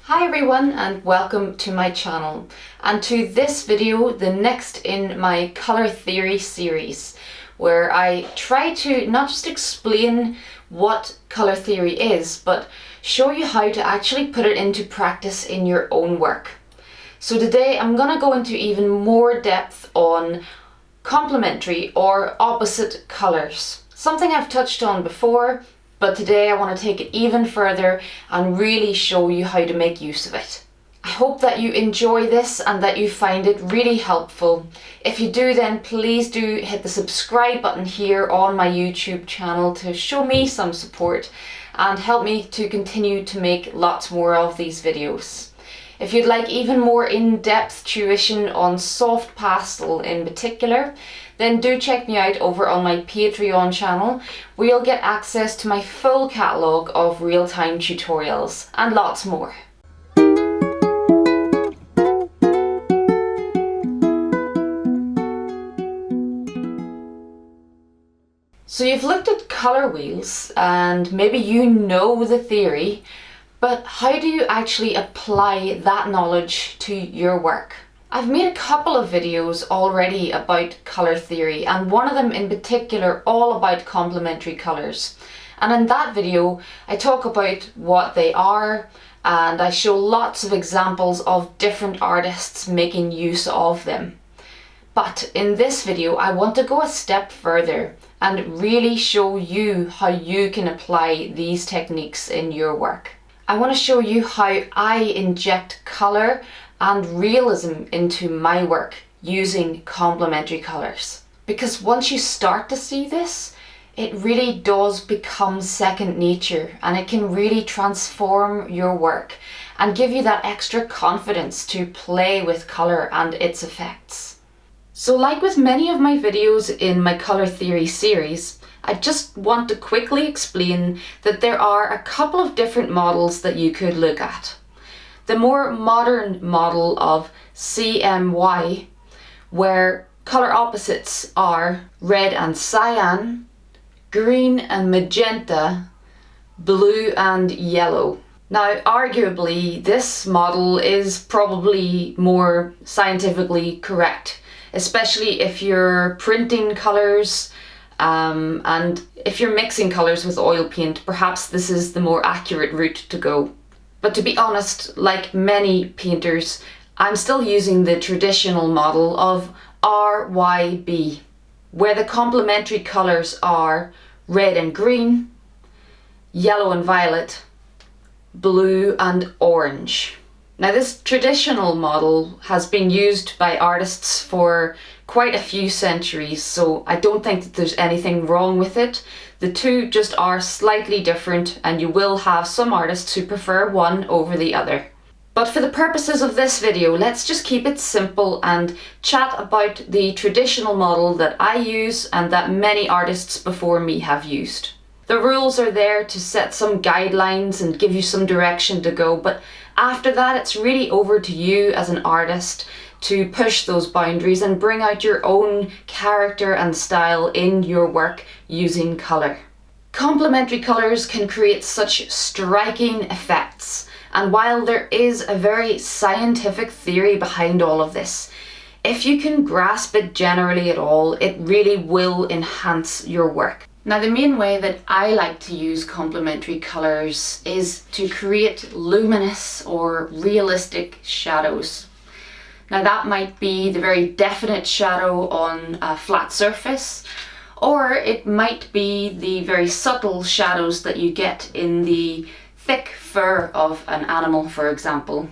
Hi everyone and welcome to my channel and to this video, the next in my colour theory series, where I try to not just explain what colour theory is, but show you how to actually put it into practice in your own work. So today I'm going to go into even more depth on complementary or opposite colours, something I've touched on before. But today I want to take it even further and really show you how to make use of it. I hope that you enjoy this and that you find it really helpful. If you do, then please do hit the subscribe button here on my YouTube channel to show me some support and help me to continue to make lots more of these videos. If you'd like even more in-depth tuition on soft pastel in particular, then do check me out over on my Patreon channel, where you'll get access to my full catalogue of real-time tutorials and lots more. So you've looked at colour wheels and maybe you know the theory, but how do you actually apply that knowledge to your work? I've made a couple of videos already about colour theory, and one of them in particular all about complementary colours. And in that video I talk about what they are and I show lots of examples of different artists making use of them. But in this video I want to go a step further and really show you how you can apply these techniques in your work. I want to show you how I inject colour and realism into my work using complementary colours. Because once you start to see this, it really does become second nature and it can really transform your work and give you that extra confidence to play with colour and its effects. So like with many of my videos in my colour theory series, I just want to quickly explain that there are a couple of different models that you could look at. The more modern model of CMY, where colour opposites are red and cyan, green and magenta, blue and yellow. Now, arguably, this model is probably more scientifically correct, especially if you're printing colours and if you're mixing colours with oil paint. Perhaps this is the more accurate route to go. But to be honest, like many painters, I'm still using the traditional model of RYB, where the complementary colours are red and green, yellow and violet, blue and orange. Now this traditional model has been used by artists for quite a few centuries, so I don't think that there's anything wrong with it. The two just are slightly different and you will have some artists who prefer one over the other. But for the purposes of this video, let's just keep it simple and chat about the traditional model that I use and that many artists before me have used. The rules are there to set some guidelines and give you some direction to go, but after that it's really over to you as an artist to push those boundaries and bring out your own character and style in your work using colour. Complementary colours can create such striking effects, and while there is a very scientific theory behind all of this, if you can grasp it generally at all, it really will enhance your work. Now, the main way that I like to use complementary colours is to create luminous or realistic shadows. Now that might be the very definite shadow on a flat surface, or it might be the very subtle shadows that you get in the thick fur of an animal, for example.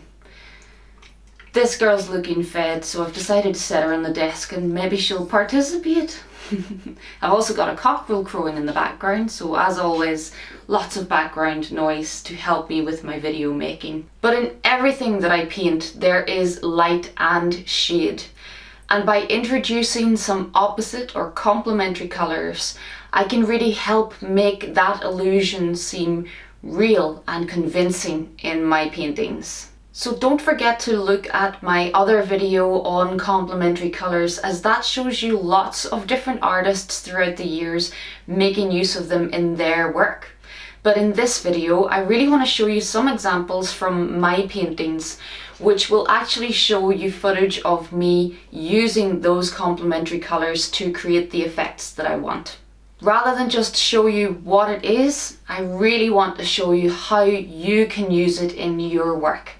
This girl's looking fed, so I've decided to set her on the desk and maybe she'll participate. I've also got a cockerel crowing in the background, so as always, lots of background noise to help me with my video making. But in everything that I paint, there is light and shade. And by introducing some opposite or complementary colours, I can really help make that illusion seem real and convincing in my paintings. So don't forget to look at my other video on complementary colours, as that shows you lots of different artists throughout the years making use of them in their work. But in this video, I really want to show you some examples from my paintings, which will actually show you footage of me using those complementary colours to create the effects that I want. Rather than just show you what it is, I really want to show you how you can use it in your work.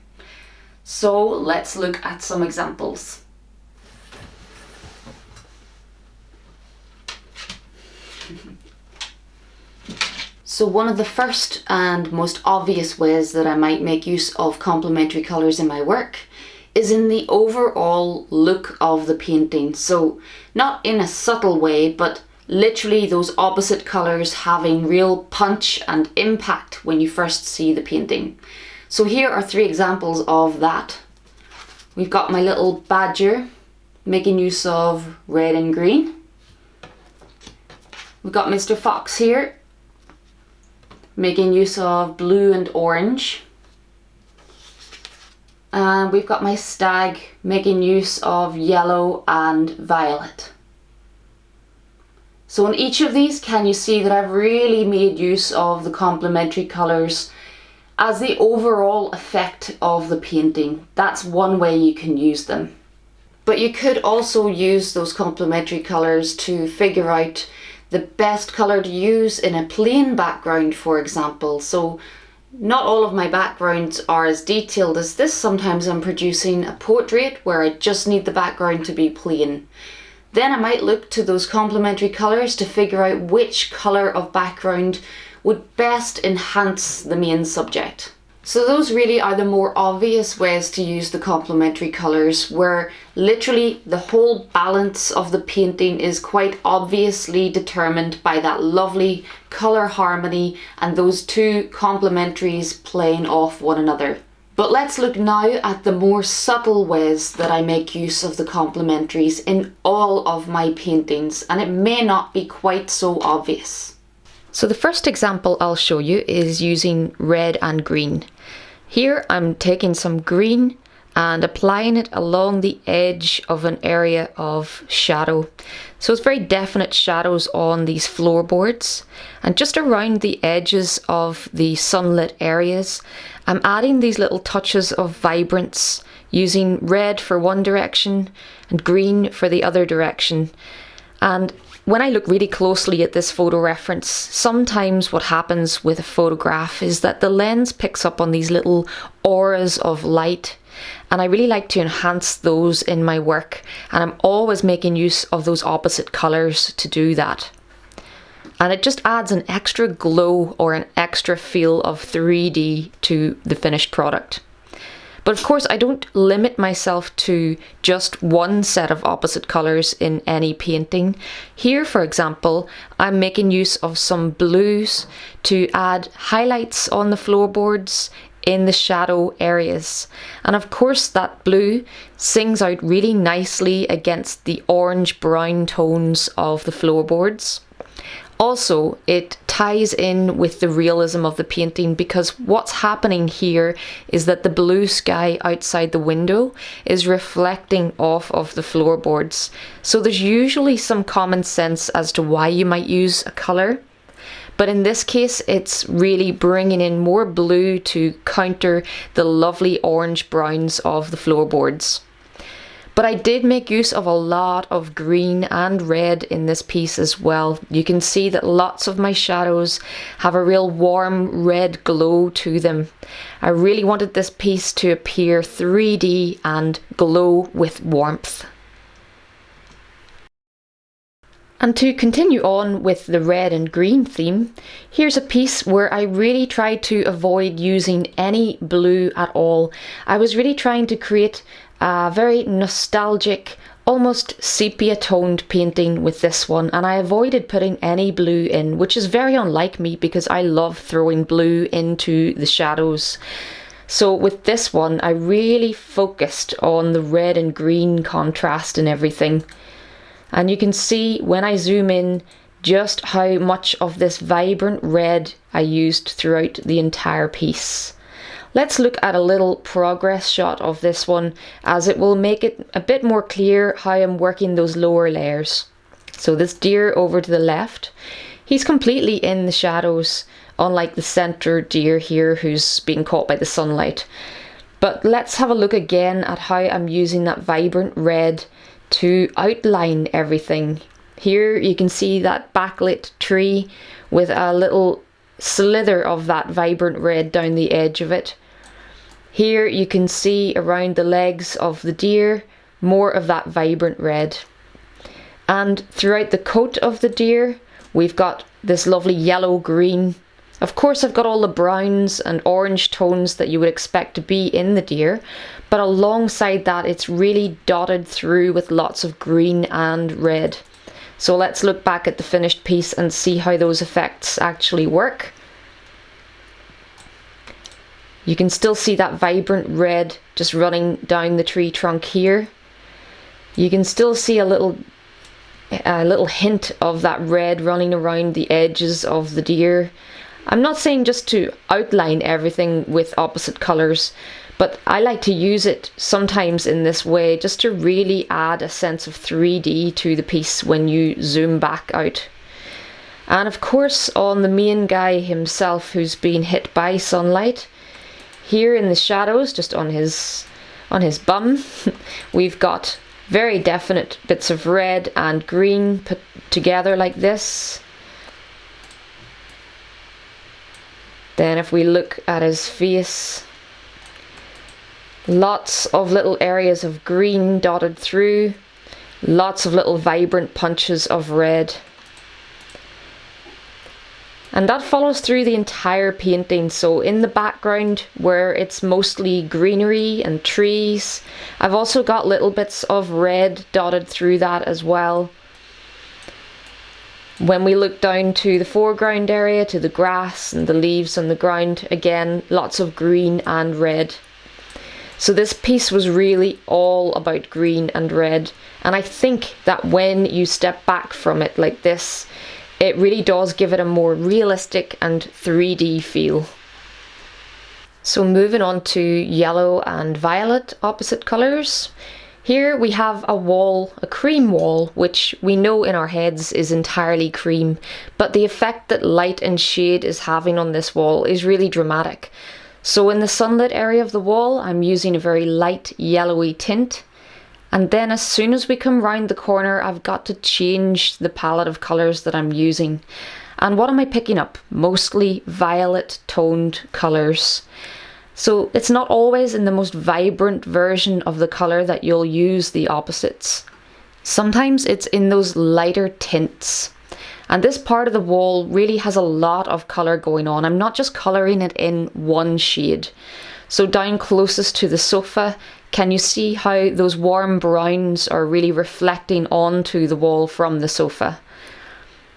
So let's look at some examples. So one of the first and most obvious ways that I might make use of complementary colours in my work is in the overall look of the painting. So not in a subtle way, but literally those opposite colours having real punch and impact when you first see the painting. So here are 3 examples of that. We've got my little badger making use of red and green. We've got Mr. Fox here making use of blue and orange. And we've got my stag making use of yellow and violet. So in each of these, can you see that I've really made use of the complementary colours as the overall effect of the painting? That's one way you can use them. But you could also use those complementary colours to figure out the best colour to use in a plain background, for example. So not all of my backgrounds are as detailed as this. Sometimes I'm producing a portrait where I just need the background to be plain. Then I might look to those complementary colours to figure out which colour of background would best enhance the main subject. So those really are the more obvious ways to use the complementary colours, where literally the whole balance of the painting is quite obviously determined by that lovely colour harmony and those 2 complementaries playing off one another. But let's look now at the more subtle ways that I make use of the complementaries in all of my paintings, and it may not be quite so obvious. So the first example I'll show you is using red and green. Here I'm taking some green and applying it along the edge of an area of shadow. So it's very definite shadows on these floorboards, and just around the edges of the sunlit areas I'm adding these little touches of vibrance, using red for one direction and green for the other direction. And when I look really closely at this photo reference, sometimes what happens with a photograph is that the lens picks up on these little auras of light, and I really like to enhance those in my work, and I'm always making use of those opposite colours to do that. And it just adds an extra glow or an extra feel of 3D to the finished product. But of course, I don't limit myself to just one set of opposite colours in any painting. Here, for example, I'm making use of some blues to add highlights on the floorboards in the shadow areas. And of course, that blue sings out really nicely against the orange-brown tones of the floorboards. Also, it ties in with the realism of the painting, because what's happening here is that the blue sky outside the window is reflecting off of the floorboards. So there's usually some common sense as to why you might use a colour. But in this case, it's really bringing in more blue to counter the lovely orange browns of the floorboards. But I did make use of a lot of green and red in this piece as well. You can see that lots of my shadows have a real warm red glow to them. I really wanted this piece to appear 3D and glow with warmth. And to continue on with the red and green theme, here's a piece where I really tried to avoid using any blue at all. I was really trying to create a very nostalgic, almost sepia-toned painting with this one, and I avoided putting any blue in, which is very unlike me because I love throwing blue into the shadows. So with this one, I really focused on the red and green contrast and everything. And you can see when I zoom in just how much of this vibrant red I used throughout the entire piece. Let's look at a little progress shot of this one, as it will make it a bit more clear how I'm working those lower layers. So this deer over to the left, he's completely in the shadows unlike the center deer here who's being caught by the sunlight. But let's have a look again at how I'm using that vibrant red to outline everything. Here you can see that backlit tree with a little slither of that vibrant red down the edge of it. Here you can see around the legs of the deer more of that vibrant red. And throughout the coat of the deer we've got this lovely yellow green. Of course I've got all the browns and orange tones that you would expect to be in the deer, but alongside that it's really dotted through with lots of green and red. So let's look back at the finished piece and see how those effects actually work. You can still see that vibrant red just running down the tree trunk here. You can still see a little hint of that red running around the edges of the deer. I'm not saying just to outline everything with opposite colours, but I like to use it sometimes in this way just to really add a sense of 3D to the piece when you zoom back out. And of course on the main guy himself who's been hit by sunlight, here in the shadows just on his bum we've got very definite bits of red and green put together like this. Then if we look at his face, lots of little areas of green dotted through, lots of little vibrant punches of red. And that follows through the entire painting. So in the background where it's mostly greenery and trees, I've also got little bits of red dotted through that as well. When we look down to the foreground area, to the grass and the leaves on the ground, again, lots of green and red. So this piece was really all about green and red. And I think that when you step back from it like this, it really does give it a more realistic and 3D feel. So moving on to yellow and violet opposite colours. Here we have a wall, a cream wall, which we know in our heads is entirely cream, but the effect that light and shade is having on this wall is really dramatic. So in the sunlit area of the wall, I'm using a very light yellowy tint. And then as soon as we come round the corner, I've got to change the palette of colours that I'm using. And what am I picking up? Mostly violet toned colours. So it's not always in the most vibrant version of the colour that you'll use the opposites. Sometimes it's in those lighter tints. And this part of the wall really has a lot of colour going on. I'm not just colouring it in one shade. So down closest to the sofa, can you see how those warm browns are really reflecting onto the wall from the sofa?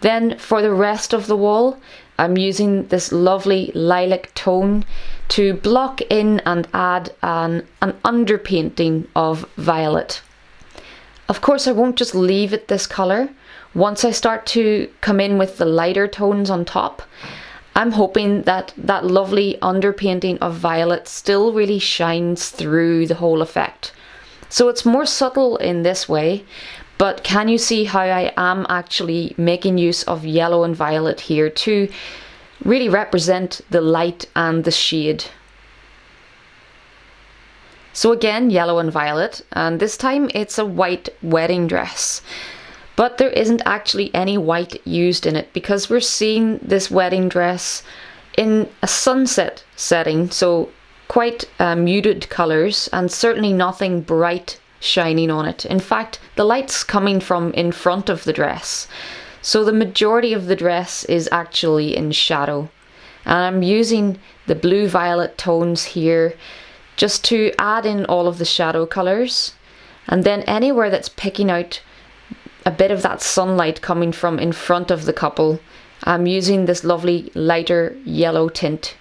Then for the rest of the wall, I'm using this lovely lilac tone to block in and add an underpainting of violet. Of course, I won't just leave it this colour. Once I start to come in with the lighter tones on top, I'm hoping that that lovely underpainting of violet still really shines through the whole effect. So it's more subtle in this way, but can you see how I am actually making use of yellow and violet here to really represent the light and the shade? So again, yellow and violet, and this time it's a white wedding dress. But there isn't actually any white used in it because we're seeing this wedding dress in a sunset setting, so quite muted colours and certainly nothing bright shining on it. In fact, the light's coming from in front of the dress, so the majority of the dress is actually in shadow. And I'm using the blue-violet tones here just to add in all of the shadow colours, and then anywhere that's picking out a bit of that sunlight coming from in front of the couple, I'm using this lovely lighter yellow tint.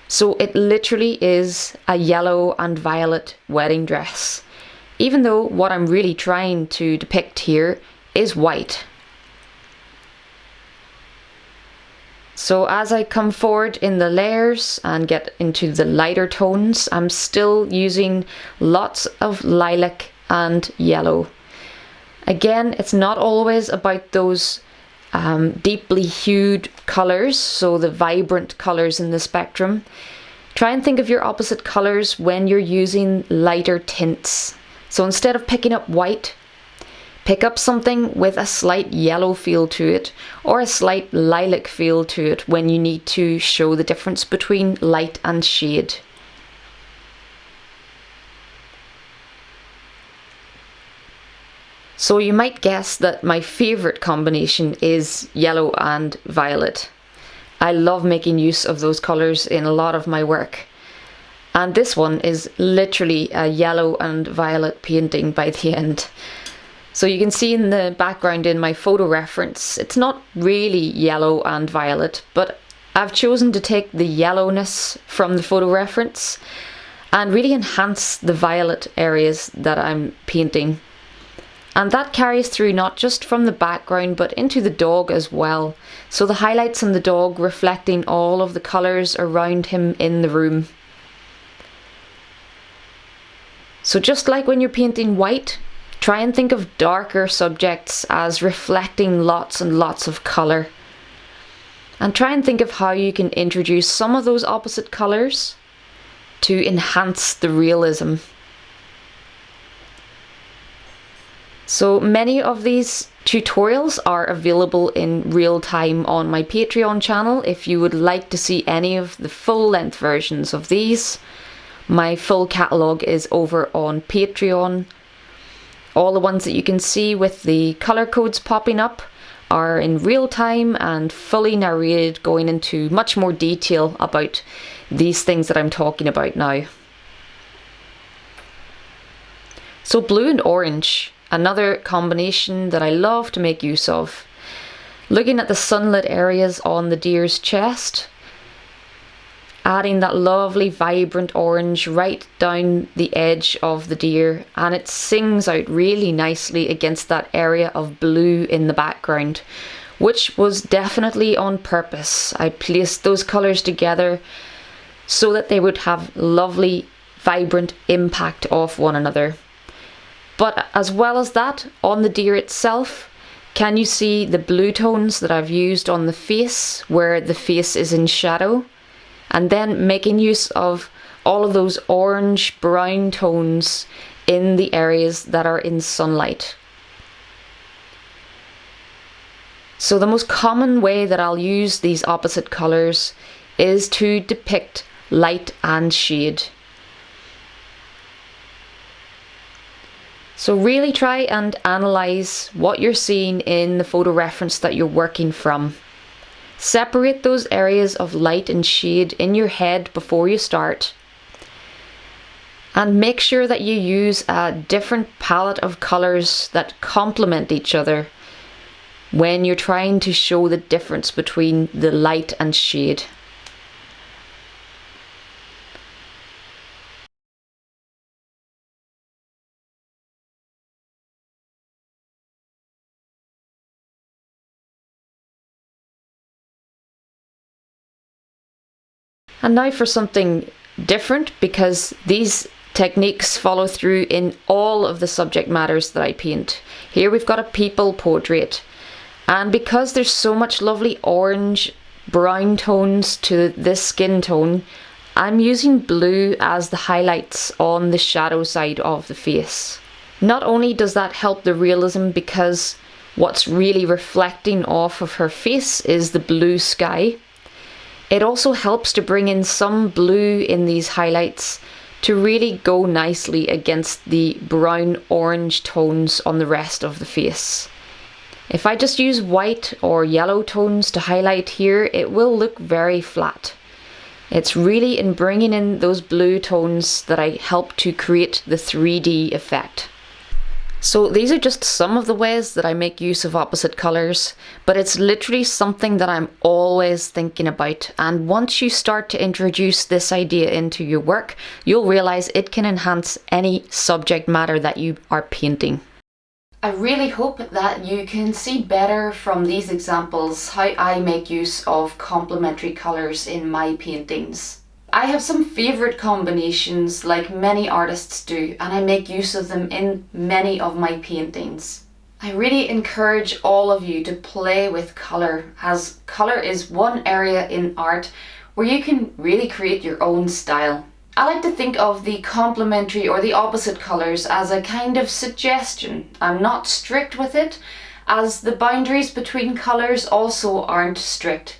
So it literally is a yellow and violet wedding dress, even though what I'm really trying to depict here is white. So as I come forward in the layers and get into the lighter tones, I'm still using lots of lilac and yellow. Again, it's not always about those deeply hued colours, so the vibrant colours in the spectrum. Try and think of your opposite colours when you're using lighter tints. So instead of picking up white, pick up something with a slight yellow feel to it or a slight lilac feel to it when you need to show the difference between light and shade. So you might guess that my favourite combination is yellow and violet. I love making use of those colours in a lot of my work. And this one is literally a yellow and violet painting by the end. So you can see in the background in my photo reference, it's not really yellow and violet, but I've chosen to take the yellowness from the photo reference and really enhance the violet areas that I'm painting. And that carries through not just from the background but into the dog as well. So the highlights on the dog reflecting all of the colours around him in the room. So just like when you're painting white, try and think of darker subjects as reflecting lots and lots of colour. And try and think of how you can introduce some of those opposite colours to enhance the realism. So many of these tutorials are available in real time on my Patreon channel if you would like to see any of the full-length versions of these. My full catalogue is over on Patreon. All the ones that you can see with the colour codes popping up are in real time and fully narrated, going into much more detail about these things that I'm talking about now. So blue and orange. Another combination that I love to make use of. Looking at the sunlit areas on the deer's chest, adding that lovely vibrant orange right down the edge of the deer, and it sings out really nicely against that area of blue in the background, which was definitely on purpose. I placed those colours together so that they would have lovely vibrant impact off one another. But as well as that, on the deer itself, can you see the blue tones that I've used on the face, where the face is in shadow? And then making use of all of those orange brown tones in the areas that are in sunlight. So the most common way that I'll use these opposite colours is to depict light and shade. So really try and analyse what you're seeing in the photo reference that you're working from. Separate those areas of light and shade in your head before you start. And make sure that you use a different palette of colours that complement each other when you're trying to show the difference between the light and shade. And now for something different, because these techniques follow through in all of the subject matters that I paint. Here we've got a people portrait, and because there's so much lovely orange, brown tones to this skin tone, I'm using blue as the highlights on the shadow side of the face. Not only does that help the realism, because what's really reflecting off of her face is the blue sky, it also helps to bring in some blue in these highlights to really go nicely against the brown orange tones on the rest of the face. If I just use white or yellow tones to highlight here, it will look very flat. It's really in bringing in those blue tones that I help to create the 3D effect. So these are just some of the ways that I make use of opposite colours, but it's literally something that I'm always thinking about, and once you start to introduce this idea into your work, you'll realise it can enhance any subject matter that you are painting. I really hope that you can see better from these examples how I make use of complementary colours in my paintings. I have some favourite combinations like many artists do, and I make use of them in many of my paintings. I really encourage all of you to play with colour, as colour is one area in art where you can really create your own style. I like to think of the complementary or the opposite colours as a kind of suggestion. I'm not strict with it, as the boundaries between colours also aren't strict.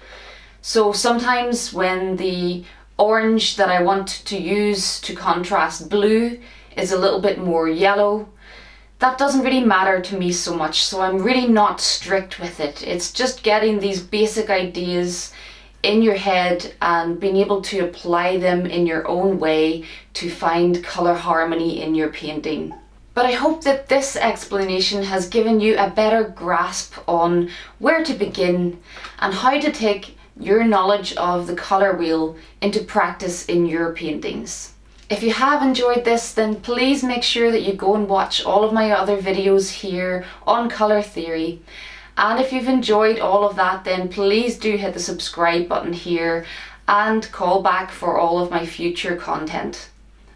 So sometimes when the orange that I want to use to contrast blue is a little bit more yellow, that doesn't really matter to me so much, so I'm really not strict with it. It's just getting these basic ideas in your head and being able to apply them in your own way to find colour harmony in your painting. But I hope that this explanation has given you a better grasp on where to begin and how to take your knowledge of the colour wheel into practice in your paintings. If you have enjoyed this, then please make sure that you go and watch all of my other videos here on colour theory. And if you've enjoyed all of that, then please do hit the subscribe button here and call back for all of my future content.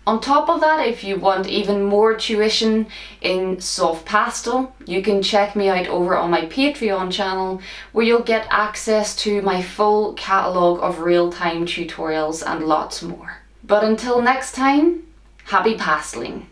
On top of that, if you want even more tuition in soft pastel, you can check me out over on my Patreon channel, where you'll get access to my full catalogue of real-time tutorials and lots more. But until next time, happy pasteling!